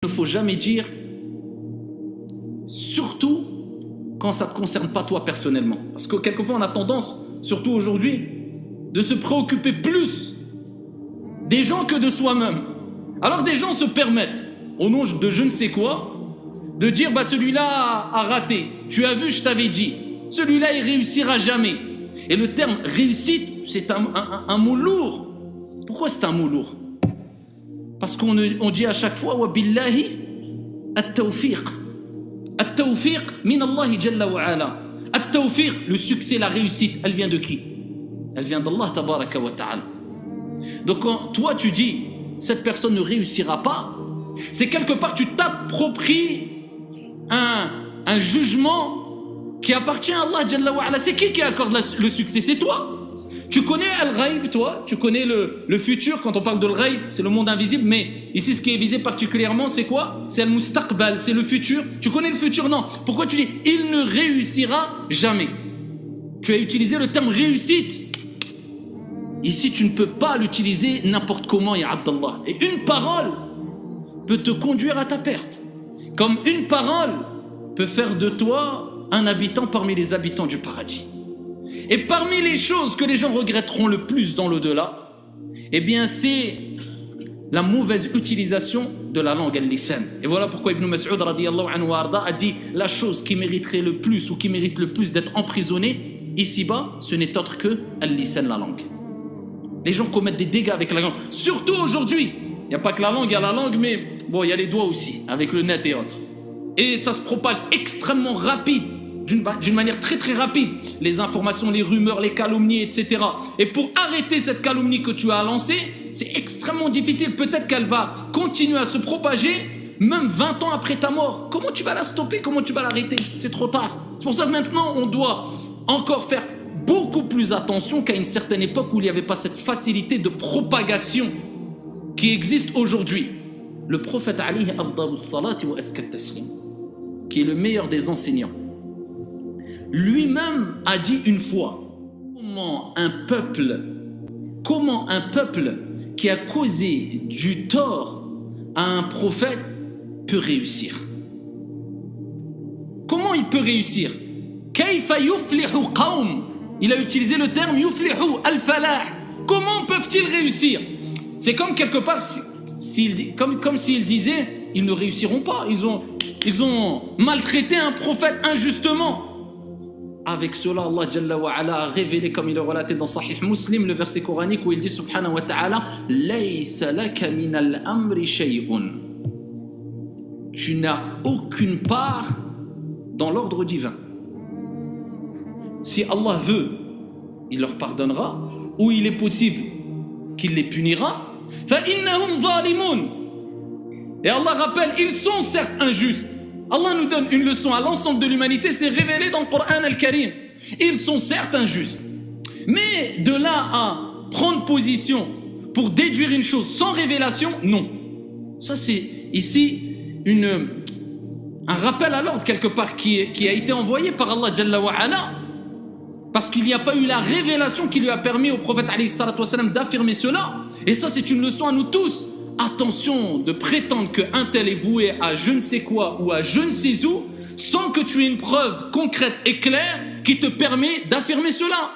Il ne faut jamais dire, surtout quand ça ne te concerne pas toi personnellement. Parce que quelquefois on a tendance, surtout aujourd'hui, de se préoccuper plus des gens que de soi-même. Alors des gens se permettent, au nom de je ne sais quoi, de dire bah celui-là a raté. Tu as vu, je t'avais dit. Celui-là il réussira jamais. Et le terme réussite, c'est un mot lourd. Pourquoi c'est un mot lourd? Parce qu'on dit à chaque fois wa billahi at-tawfiq. At-tawfiq min Allah jalla wa ala. At-tawfiq, le succès, la réussite, elle vient de qui? Elle vient d'Allah tabaraka wa ta'ala. Donc quand toi tu dis cette personne ne réussira pas, c'est quelque part tu t'appropries un jugement qui appartient à Allah jalla wa ala. C'est qui accorde le succès? C'est toi. Tu connais Al-Ghaib, toi? Tu connais le futur? Quand on parle de Al-Ghaib, c'est le monde invisible, mais ici ce qui est visé particulièrement, c'est quoi? C'est Al-Mustaqbal, c'est le futur. Tu connais le futur? Non. Pourquoi tu dis il ne réussira jamais? Tu as utilisé le terme réussite. Ici, tu ne peux pas l'utiliser n'importe comment, ya Abdallah. Et une parole peut te conduire à ta perte. Comme une parole peut faire de toi un habitant parmi les habitants du paradis. Et parmi les choses que les gens regretteront le plus dans l'au-delà, eh bien c'est la mauvaise utilisation de la langue al-lisan. Et voilà pourquoi Ibn Mas'ud radiyallahu anhu a dit la chose qui mériterait le plus ou qui mérite le plus d'être emprisonnée ici-bas, ce n'est autre que al-lisan, la langue. Les gens commettent des dégâts avec la langue, surtout aujourd'hui. Il n'y a pas que la langue, il y a la langue, mais bon, il y a les doigts aussi, avec le net et autres. Et ça se propage extrêmement rapide. D'une manière très très rapide, les informations, les rumeurs, les calomnies, etc. Et pour arrêter cette calomnie que tu as lancée, c'est extrêmement difficile. Peut-être qu'elle va continuer à se propager, même 20 ans après ta mort. Comment tu vas la stopper? Comment tu vas l'arrêter? C'est trop tard. C'est pour ça que maintenant, on doit encore faire beaucoup plus attention qu'à une certaine époque où il n'y avait pas cette facilité de propagation qui existe aujourd'hui. Le prophète alayhi afdalus salati wa askat taslim, qui est le meilleur des enseignants, lui-même a dit une fois comment un peuple qui a causé du tort à un prophète peut réussir. Comment il peut réussir? Kayfa yuflihu qawm. Il a utilisé le terme yuflihu al-falah. Comment peuvent-ils réussir? C'est comme quelque part comme s'il disait ils ne réussiront pas, ils ont maltraité un prophète injustement. Avec cela, Allah Jalla wa Ala a révélé, comme il est relaté dans Sahih Muslim, le verset coranique où il dit subhanahu wa ta'ala Laysa laka min al-amri shay'un. Tu n'as aucune part dans l'ordre divin. Si Allah veut, il leur pardonnera, ou il est possible qu'il les punira. Fa innahum zalimun. Et Allah rappelle, ils sont certes injustes. Allah nous donne une leçon à l'ensemble de l'humanité, c'est révélé dans le Coran al-Karim. Ils sont certes injustes. Mais de là à prendre position pour déduire une chose sans révélation, non. Ça c'est ici un rappel à l'ordre quelque part qui a été envoyé par Allah Jalla wa Ala. Parce qu'il n'y a pas eu la révélation qui lui a permis au prophète alayhi salatu wassalam d'affirmer cela. Et ça c'est une leçon à nous tous. Attention de prétendre qu'un tel est voué à je ne sais quoi ou à je ne sais où sans que tu aies une preuve concrète et claire qui te permet d'affirmer cela.